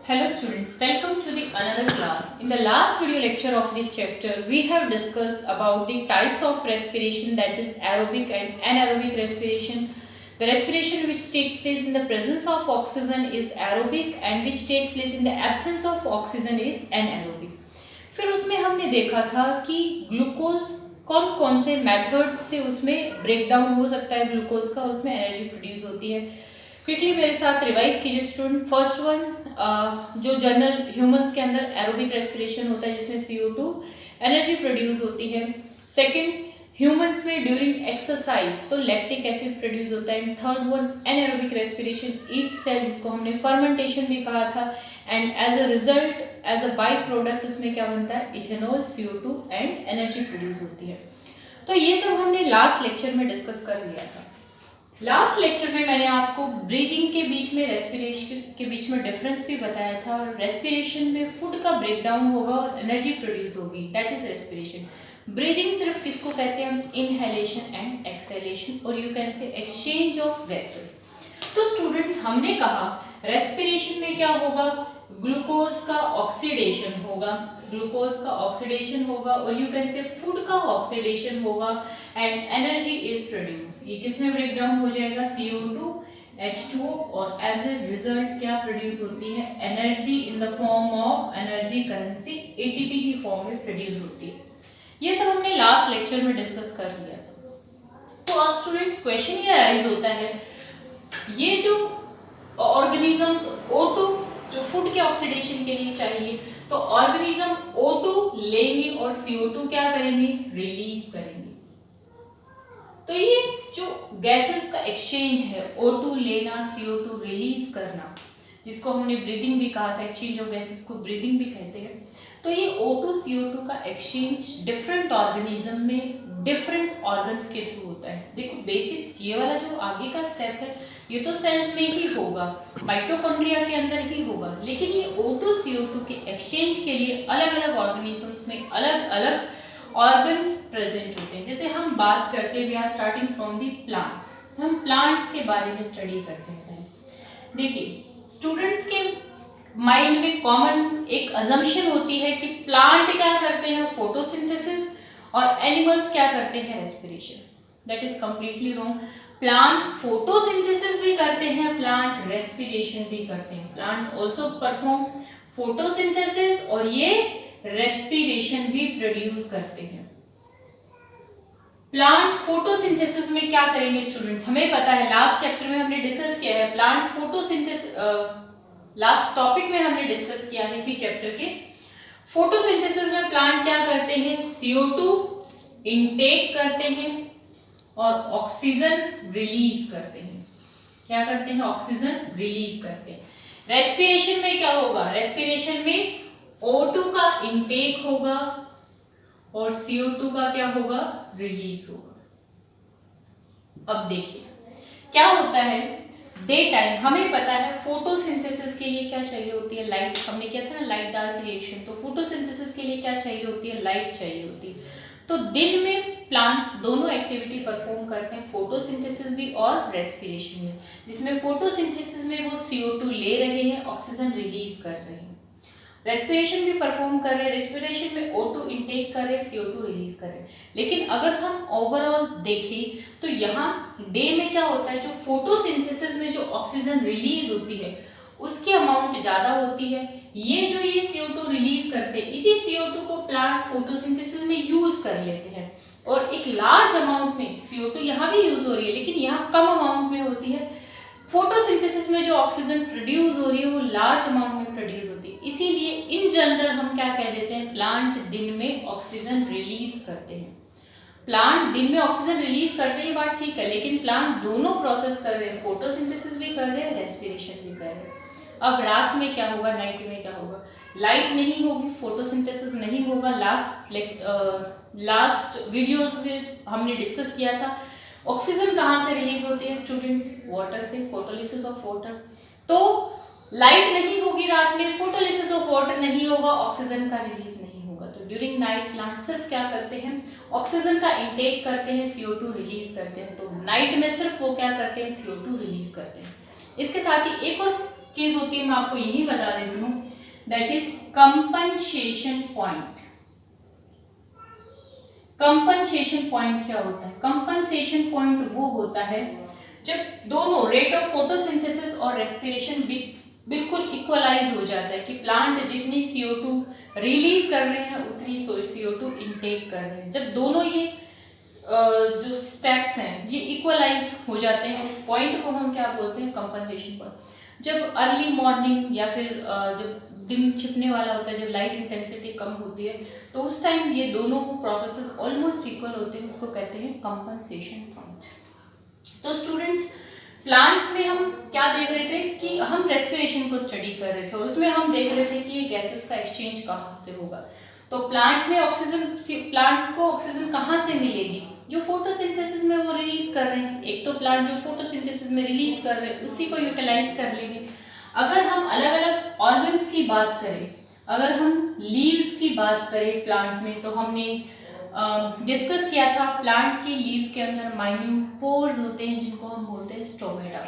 Hello students, welcome to the another class. In the last video lecture of this chapter, we have discussed about the types of respiration, that is aerobic and anaerobic respiration. The respiration which takes place in the presence of oxygen is aerobic and which takes place in the absence of oxygen is anaerobic. फिर उसमें हमने देखा था कि glucose कौन कौन से method से उसमें ब्रेक डाउन हो सकता है ग्लूकोज का, उसमें एनर्जी प्रोड्यूस होती है. क्विकली मेरे साथ रिवाइज कीजिए स्टूडेंट. फर्स्ट वन, जो जनरल ह्यूमंस के अंदर एरोबिक रेस्पिरेशन होता है जिसमें CO2 एनर्जी प्रोड्यूस होती है. सेकंड, ह्यूमंस में ड्यूरिंग एक्सरसाइज तो लैक्टिक एसिड प्रोड्यूस होता है. And third one, anaerobic respiration, yeast cell जिसको हमने फर्मेंटेशन भी कहा था. And as a result, as a by product उसमें क्या बनता है, ethanol, CO2 and energy produce होती है. तो ये सब हमने लास्ट लेक्चर में डिस्कस कर लिया था. लास्ट लेक्चर में मैंने आपको ब्रीदिंग के बीच में रेस्पिरेशन के बीच में डिफरेंस भी बताया था. रेस्पिरेशन में फूड का ब्रेकडाउन होगा और एनर्जी प्रोड्यूस होगी, दैट इज रेस्पिरेशन. ब्रीदिंग सिर्फ किसको कहते हैं हम, इनहेलेशन एंड एक्सहेलेशन, और you can say exchange of gases. तो स्टूडेंट्स हमने कहा रेस्पिरेशन में क्या होगा, ग्लूकोज का ऑक्सीडेशन होगा, ग्लूकोज का ऑक्सीडेशन होगा और यू कैन से फूड का ऑक्सीडेशन होगा एंड एनर्जी इज प्रोड्यूस. ये किसमें ब्रेक डाउन हो जाएगा, CO2, H2O, और एज ए रिजल्ट क्या प्रोड्यूस होती है, energy in the form of energy currency, ATP की फॉर्म में प्रोड्यूस होती है. ये सब हमने लास्ट लेक्चर में डिस्कस कर लिया था. तो अब स्टूडेंट्स क्वेश्चन ये अराइज होता है, ये जो ऑर्गेनिजम्स O2 जो फूड के ऑक्सीडेशन के लिए चाहिए, तो ऑर्गेनिज्म O2 लेंगे और CO2 क्या करेंगे, रिलीज करेंगे. तो ये जो गैसेस का एक्सचेंज है, O2 लेना, CO2 रिलीज करना, जिसको हमने ब्रीदिंग भी कहा था, एक्सचेंज ऑफ गैसेस को ब्रीदिंग भी कहते हैं. तो ये O2 CO2 का एक्सचेंज डिफरेंट ऑर्गेनिज्म में डिफरेंट ऑर्गन्स के थ्रू होता है. देखो बेसिक ये वाला जो आगे का स्टेप है ये तो सेल्स में ही होगा, माइटोकॉन्ड्रिया के अंदर ही होगा, लेकिन ये O2 CO2 के एक्सचेंज के लिए अलग अलग ऑर्गेनिजम्स में अलग अलग ऑर्गन्स प्रेजेंट होते हैं. जैसे हम बात करते हैं, we are starting from the plants, हम प्लांट्स के बारे में स्टडी करते हैं. देखिए स्टूडेंट्स के माइंड में कॉमन एक अजम्पशन होती है कि प्लांट क्या करते हैं, फोटोसिंथेसिस, और एनिमल्स क्या करते हैं, respiration. That is completely wrong. Plant photosynthesis भी करते हैं, प्लांट रेस्पिरेशन भी करते हैं. प्लांट ऑल्सो परफॉर्म फोटोसिंथेसिस और ये रेस्पिरेशन भी प्रोड्यूस करते हैं. प्लांट फोटोसिंथेसिस में क्या करेंगे स्टूडेंट्स, हमें पता है लास्ट चैप्टर में हमने डिस्कस किया है. प्लांट फोटोसिंथेसिस लास्ट टॉपिक में हमने डिस्कस किया है इसी चैप्टर के. फोटोसिंथेसिस में प्लांट क्या करते हैं, CO2 इनटेक करते हैं और ऑक्सीजन रिलीज करते हैं. क्या करते हैं, ऑक्सीजन रिलीज करते हैं. रेस्पिरेशन में क्या होगा, रेस्पिरेशन में O2 का इनटेक होगा और CO2 का क्या होगा, रिलीज होगा. अब देखिए क्या होता है, डे टाइम हमें पता है फोटोसिंथेसिस के लिए क्या चाहिए होती है, लाइट. हमने किया था ना लाइट डार्क रिएक्शन, तो फोटोसिंथेसिस के लिए क्या चाहिए होती है, लाइट चाहिए होती है. तो दिन में प्लांट्स दोनों एक्टिविटी परफॉर्म करते हैं, फोटोसिंथेसिस भी और रेस्पिरेशन में, जिसमें फोटोसिंथेसिस में वो CO2 ले रहे हैं, ऑक्सीजन रिलीज कर रहे हैं. रेस्पिरेशन भी परफॉर्म कर रहे हैं, रेस्पिरेशन में O2 इनटेक कर रहे हैं, CO2 रिलीज कर रहे हैं. लेकिन अगर हम ओवरऑल देखें तो यहाँ डे में क्या होता है, जो फोटोसिंथेसिस में जो ऑक्सीजन रिलीज होती है उसकी अमाउंट ज़्यादा होती है. ये जो ये CO2 रिलीज करते हैं, इसी CO2 को प्लांट फोटोसिंथेसिस में यूज कर लेते हैं और एक लार्ज अमाउंट में CO2 यहाँ भी यूज हो रही है लेकिन यहाँ कम अमाउंट में होती है. फोटोसिंथेसिस में जो ऑक्सीजन प्रोड्यूस हो रही है वो लार्ज अमाउंट में प्रोड्यूस होती है. इसीलिए इन जनरल हम क्या कह देते हैं, प्लांट दिन में ऑक्सीजन रिलीज करते हैं. प्लांट दिन में ऑक्सीजन रिलीज करते हैं, ये बात ठीक है, लेकिन प्लांट दोनों प्रोसेस कर रहे हैं, फोटोसिंथेसिस भी कर रहे हैं, रेस्पिरेशन भी कर रहे हैं. अब रात में क्या होगा, नाइट में क्या होगा, लाइट नहीं होगी, फोटोसिंथेसिस नहीं होगा. लास्ट वीडियोस में हमने डिस्कस किया था ऑक्सीजन कहाँ से रिलीज होती है स्टूडेंट्स, वाटर से, फोटोलिसिस ऑफ वाटर. तो लाइट नहीं होगी रात में, फोटोलिसिस ऑफ वाटर नहीं होगा, ऑक्सीजन का रिलीज नहीं होगा. तो ड्यूरिंग नाइट प्लांट सिर्फ क्या करते हैं, ऑक्सीजन का इनटेक करते हैं, CO2 रिलीज करते हैं. तो नाइट में सिर्फ वो क्या करते हैं, CO2 रिलीज करते हैं. इसके साथ ही एक और चीज होती है, मैं आपको यही बता देती हूँ, that is compensation point. Compensation point क्या होता है? कंपनसेशन पॉइंट वो होता है जब दोनों रेट ऑफ फोटोसिंथेसिस और रेस्पिरेशन बिल्कुल इक्वलाइज हो जाता है, कि प्लांट जितनी CO2 रिलीज कर रहे हैं उतनी CO2 इनटेक कर रहे हैं। जब दोनों ये जो स्टेप्स हैं ये इक्वलाइज हो जाते हैं, उस पॉइंट को हम क्या बोलते हैं? Compensation point. जब अर्ली मॉर्निंग या फिर जब दिन छिपने वाला होता है, जब लाइट इंटेंसिटी कम होती है, तो उस टाइम ये दोनों प्रोसेसेस ऑलमोस्ट इक्वल होते हैं, उसको कहते हैं कंपनसेशन पॉइंट। तो स्टूडेंट्स, प्लांट्स में हम क्या देख रहे थे कि हम रेस्पिरेशन को स्टडी कर रहे थे, और उसमें हम देख रहे थे कि ये गैसेस का एक्सचेंज कहाँ से होगा। तो प्लांट में प्लांट को ऑक्सीजन कहाँ से मिलेगी? जो फोटोसिंथेसिस में वो रिलीज कर रहे हैं। एक तो प्लांट जो फोटोसिंथेसिस में रिलीज कर रहे हैं उसी को यूटिलाइज कर लेंगे। अगर हम अलग अलग ऑर्गन्स की बात करें, अगर हम लीव्स की बात करें प्लांट में, तो हमने डिस्कस किया था प्लांट की लीव्स के अंदर माइन्यूट पोर्स होते हैं जिनको हम बोलते हैं स्टोमेटा।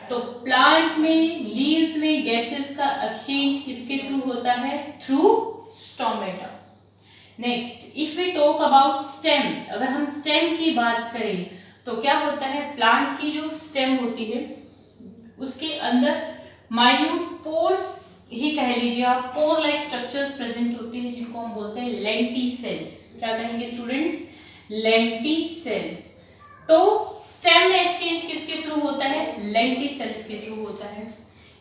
तो प्लांट में लीव्स में गैसेस का एक्सचेंज किसके थ्रू होता है? Through stomata. Next, if we talk about stem, अगर हम स्टेम की बात करें तो क्या होता है? प्लांट की जो स्टेम होती है उसके अंदर माइन्यूट पोर्स ही कह लीजिए आप, पोर लाइक स्ट्रक्चर्स प्रेजेंट होते हैं जिनको हम बोलते हैं लेंटिसेल्स। क्या कहेंगे स्टूडेंट्स? लेंटिसेल्स। तो स्टेम में एक्सचेंज किसके थ्रू होता है? लेंटिसेल्स के थ्रू होता है।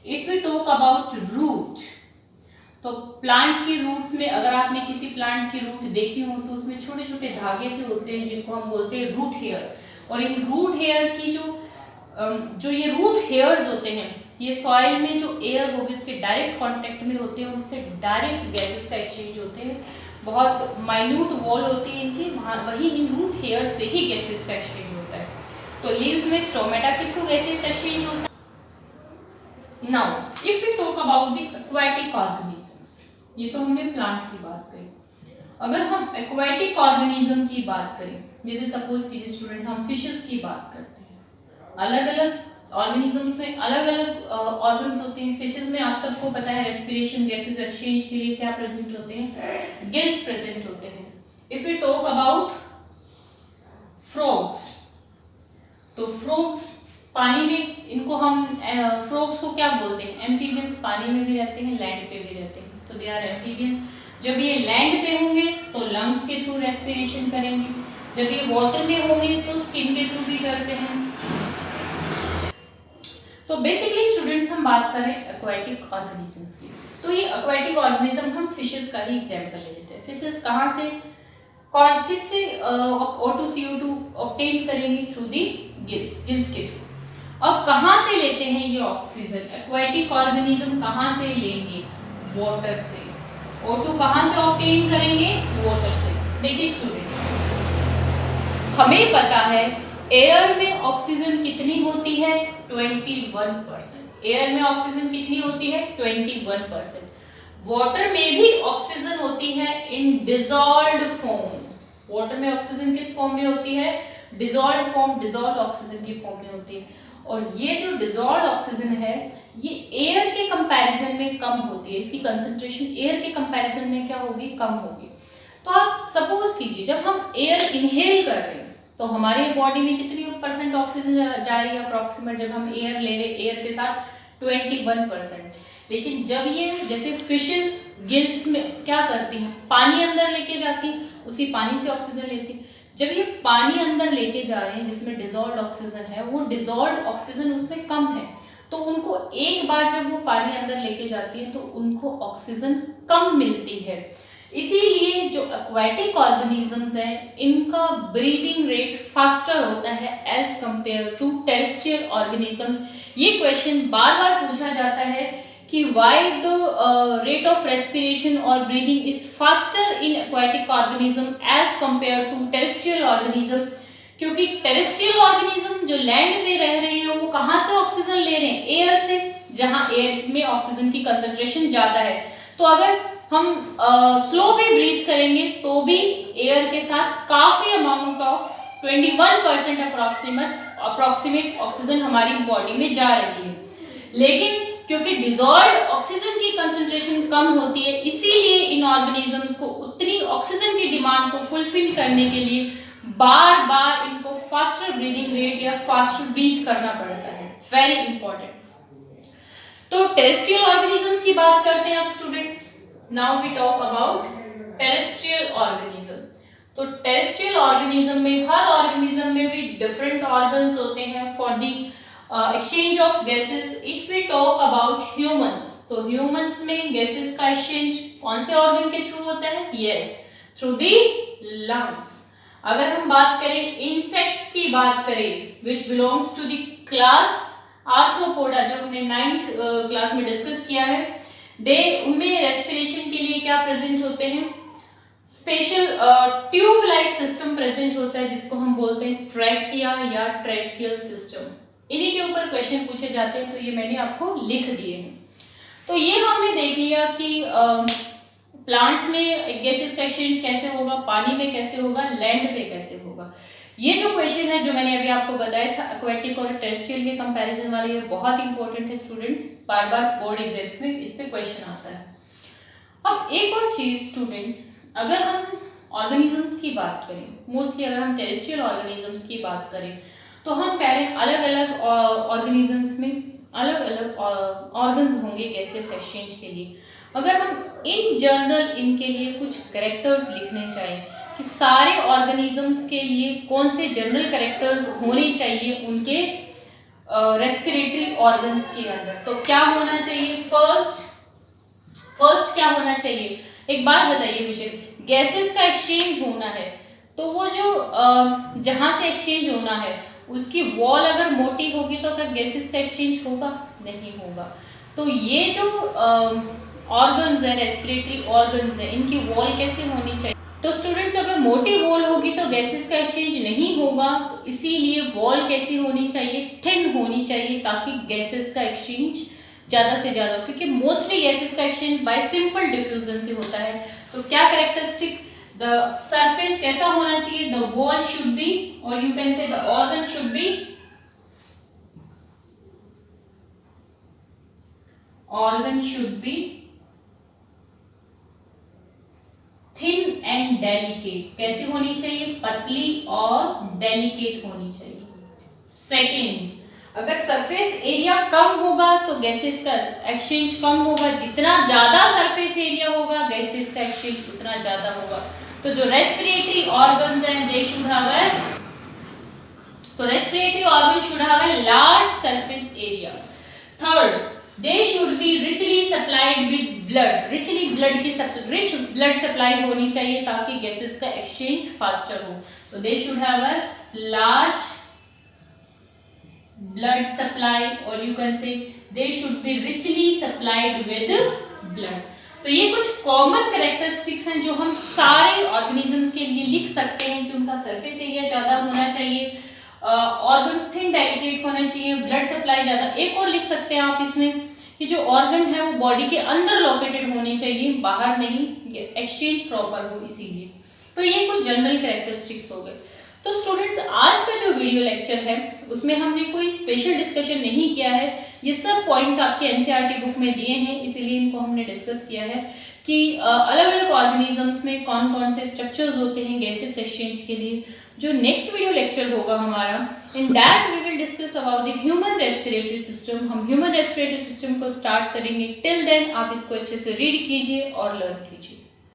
If we talk about root, तो प्लांट की रूट्स में अगर आपने किसी प्लांट की रूट देखी हो तो उसमें छोटे छोटे धागे से होते हैं जिनको हम बोलते हैं रूट हेयर। और इन रूट हेयर की जो ये रूट हेयर्स होते हैं, ये सॉइल में जो एयर होगी उसके डायरेक्ट कांटेक्ट में होते हैं, उनसे डायरेक्ट गैसेस का एक्सचेंज होते हैं। बहुत माइन्यूट वॉल होती है इनकी, वही इन रूट हेयर से ही गैसेस का एक्सचेंज होता है। तो लीव्स में स्टोमेटा के थ्रू गैसेस एक्सचेंज होता है। Now if we talk about the aquatic organisms, ये तो हमने प्लांट की बात करी। अगर हम एक्वाटिक ऑर्गेनिज्म की बात करें, जैसे सपोज कीजिए स्टूडेंट हम फिशेस की बात करते हैं, अलग अलग ऑर्गेनिजम्स में अलग अलग ऑर्गन्स होते हैं। फिशेस में आप सबको पता है रेस्पिरेशन गैसेस एक्सचेंज के लिए क्या प्रेजेंट होते हैं? गिल्स प्रेजेंट होते हैं। If we talk about frogs, तो फ्रॉग्स पानी में, इनको हम फ्रॉग्स को क्या बोलते हैं? एम्फीबियंस। पानी में भी रहते हैं, लैंड पे भी रहते हैं, तो दे आर एम्फीबियंस। जब ये लैंड पे होंगे तो लंग्स के थ्रू रेस्पिरेशन करेंगे, जब ये वाटर में होंगे तो स्किन के थ्रू भी करते हैं। तो बेसिकली स्टूडेंट्स हम बात करें एक्वाटिक ऑर्गेनिजम्स की, तो ये एक्वाटिक ऑर्गेनिज्म हम फिशेस का ही एग्जांपल ले लेते हैं। फिशेस कहाँ से किससे O2 CO2 ऑब्टेन करेंगे? थ्रू दी गिल्स के थ्रू। अब कहाँ से लेते हैं ये ऑक्सीजन? एक्वाटिक ऑर्गेनिज्म कहाँ से लेंगे? वाटर से। O2 कहाँ से ऑब्टेन करेंगे? वाटर से। देखिए स्टूडेंट्स, हमें पता है एयर में ऑक्सीजन कितनी होती है? 21%। एयर में ऑक्सीजन कितनी होती है? 21%। वाटर में भी ऑक्सीजन होती है इन डिसॉल्व्ड फॉर्म। वाटर में ऑक्सीजन किस फॉर्म में होती है? डिसॉल्व्ड फॉर्म, डिसॉल्व्ड ऑक्सीजन की फॉर्म में होती है। और ये जो डिसॉल्व्ड ऑक्सीजन है ये एयर के कंपैरिजन में कम होती है, इसकी कंसंट्रेशन एयर के कंपैरिजन में क्या होगी? कम होगी। तो आप सपोज कीजिए जब हम एयर इनहेल कर रहे हैं तो हमारी बॉडी में कितनी % ऑक्सीजन जा रही है अप्रॉक्सीमेट? जब हम एयर ले रहे एयर के साथ 21%। लेकिन जब ये जैसे फिशेस गिल्स में क्या करती हैं? पानी अंदर लेके जाती हैं, उसी पानी से ऑक्सीजन लेती हैं। जब ये पानी अंदर लेके जा रहे हैं जिसमें डिसॉल्व्ड ऑक्सीजन है, वो डिसॉल्व्ड ऑक्सीजन उसमें कम है, तो उनको एक बार जब वो पानी अंदर लेके जाती है तो उनको ऑक्सीजन कम मिलती है। इसीलिए जो एक्वाटिक ऑर्गेनिजम्स हैं इनका ब्रीदिंग रेट फास्टर होता है as compare to terrestrial organism. ये क्वेश्चन बार बार पूछा जाता है कि why the rate of respiration और breathing is faster in aquatic organism as compare to terrestrial organism. क्योंकि टेरेस्ट्रियल ऑर्गेनिज्म जो लैंड पे रह रहे हैं वो कहाँ से ऑक्सीजन ले रहे हैं? एयर से, जहाँ एयर में ऑक्सीजन की कंसंट्रेशन ज्यादा है। तो अगर हम स्लो भी ब्रीथ करेंगे तो भी एयर के साथ काफी अमाउंट ऑफ 21% अप्रॉक्सीमेट ऑक्सीजन हमारी बॉडी में जा रही है। लेकिन क्योंकि डिजॉल्व्ड ऑक्सीजन की कंसंट्रेशन कम होती है, इसीलिए इन ऑर्गेनिजम्स को उतनी ऑक्सीजन की डिमांड को फुलफिल करने के लिए बार बार इनको फास्टर ब्रीदिंग रेट या फास्टर ब्रीथ करना पड़ता है। Very important. तो टेरेस्ट्रियल ऑर्गेनिजम्स की बात करते हैं अब students. Now we talk about terrestrial organism. तो टेरेस्ट्रियल ऑर्गेनिज्म में हर ऑर्गेनिज्म में भी डिफरेंट ऑर्गन्स होते हैं for the exchange of gases. If we talk about humans, तो ह्यूमंस में गैसेस का एक्सचेंज कौन से ऑर्गन के थ्रू होता है? Yes, through the lungs. अगर हम बात करें इंसेक्ट्स की बात करें, which belongs to the class Arthropoda, जो हमने 9th क्लास में डिस्कस किया है, उनमें रेस्पिरेशन के लिए क्या प्रेजेंट होते हैं? Special tube like system present होता है जिसको हम बोलते हैं ट्रैकिया या ट्रैकियल सिस्टम। इन्हीं के ऊपर क्वेश्चन पूछे जाते हैं, तो ये मैंने आपको लिख दिए हैं। तो ये हमने देख लिया कि प्लांट्स में गैसेस का एक्सचेंज कैसे होगा, पानी में कैसे होगा, लैंड पे कैसे होगा। ये जो क्वेश्चन है जो मैंने अभी आपको बताया था एक्वेटिक और टेरेस्ट्रियल के कंपैरिजन वाले, ये बहुत इंपॉर्टेंट है स्टूडेंट्स, बार बार बोर्ड एग्जाम्स में इस पे क्वेश्चन आता है। अब एक और चीज स्टूडेंट्स, अगर हम ऑर्गेनिजम्स की बात करें, मोस्टली अगर हम टेरेस्ट्रियल ऑर्गेनिजम्स की बात करें, तो हम कह रहे हैं अलग अलग ऑर्गेनिजम्स में अलग अलग ऑर्गन्स होंगे गैसेस एक्सचेंज के लिए। अगर हम इन जनरल इनके लिए कुछ कैरेक्टर्स लिखने चाहें कि सारे ऑर्गेनिजम्स के लिए कौन से जनरल कैरेक्टर्स होने चाहिए उनके रेस्पिरेटरी ऑर्गन्स के अंदर, तो क्या होना चाहिए? फर्स्ट क्या होना चाहिए? एक बात बताइए मुझे, गैसेस का एक्सचेंज होना है तो वो जो जहां से एक्सचेंज होना है उसकी वॉल अगर मोटी होगी तो क्या गैसेस का एक्सचेंज होगा? नहीं होगा। तो ये जो ऑर्गन्स है, रेस्पिरेटरी ऑर्गन्स है, इनकी वॉल कैसे होनी चाहिए? तो स्टूडेंट्स अगर मोटी वॉल होगी तो गैसेस का एक्सचेंज नहीं होगा, तो इसीलिए वॉल कैसी होनी चाहिए? थिन होनी चाहिए, ताकि गैसेस का एक्सचेंज ज़्यादा से ज़्यादा, क्योंकि मोस्टली गैसेस का एक्सचेंज बाय सिंपल डिफ्यूजन से होता है। तो क्या कैरेक्टरिस्टिक, द सरफेस कैसा होना चाहिए? द वॉल शुड बी, और you can say the organ should be, organ should be thin and delicate. कैसी होनी चाहिए? पतली और डेलिकेट होनी चाहिए। सेकेंड, अगर सरफेस एरिया कम होगा तो गैसेस का एक्सचेंज कम होगा, जितना ज्यादा सरफेस एरिया होगा गैसेस का एक्सचेंज उतना ज्यादा होगा। तो जो रेस्पिरेटरी ऑर्गन्स हैं दे शुड हैव अ, तो respiratory organ should have a large surface area. Third, they should be richly supplied with blood, rich blood supply होनी चाहिए ताकि गैसेस का एक्सचेंज फास्टर हो। तो they should have a large blood supply, or you can say they should be richly supplied with blood। तो ये कुछ common characteristics हैं जो हम सारे ऑर्गेनिजम्स के लिए लिख सकते हैं कि उनका सरफेस एरिया ज़्यादा होना चाहिए, ऑर्गन्स थिन डेलिकेट होना चाहिए, ब्लड सप्लाई ज़्यादा। एक और लिख सकते हैं आप इसमें कि जो ऑर्गन है वो बॉडी के अंदर लोकेटेड होने चाहिए, बाहर नहीं, एक्सचेंज प्रॉपर हो इसीलिए। तो ये कुछ जनरल कैरेक्टरिस्टिक्स हो गए। तो स्टूडेंट्स आज का जो वीडियो लेक्चर है उसमें हमने कोई स्पेशल डिस्कशन नहीं किया है, ये सब पॉइंट्स आपके एनसीईआरटी बुक में दिए हैं, इसीलिए इनको हमने डिस्कस किया है कि अलग अलग ऑर्गेनिजम्स में कौन कौन से स्ट्रक्चर्स होते हैं गैसेस एक्सचेंज के लिए। जो नेक्स्ट वीडियो लेक्चर होगा हमारा, in that we will discuss about the human respiratory system. हम ह्यूमन रेस्पिरेटरी सिस्टम को स्टार्ट करेंगे। टिल देन आप इसको अच्छे से रीड कीजिए और लर्न कीजिए।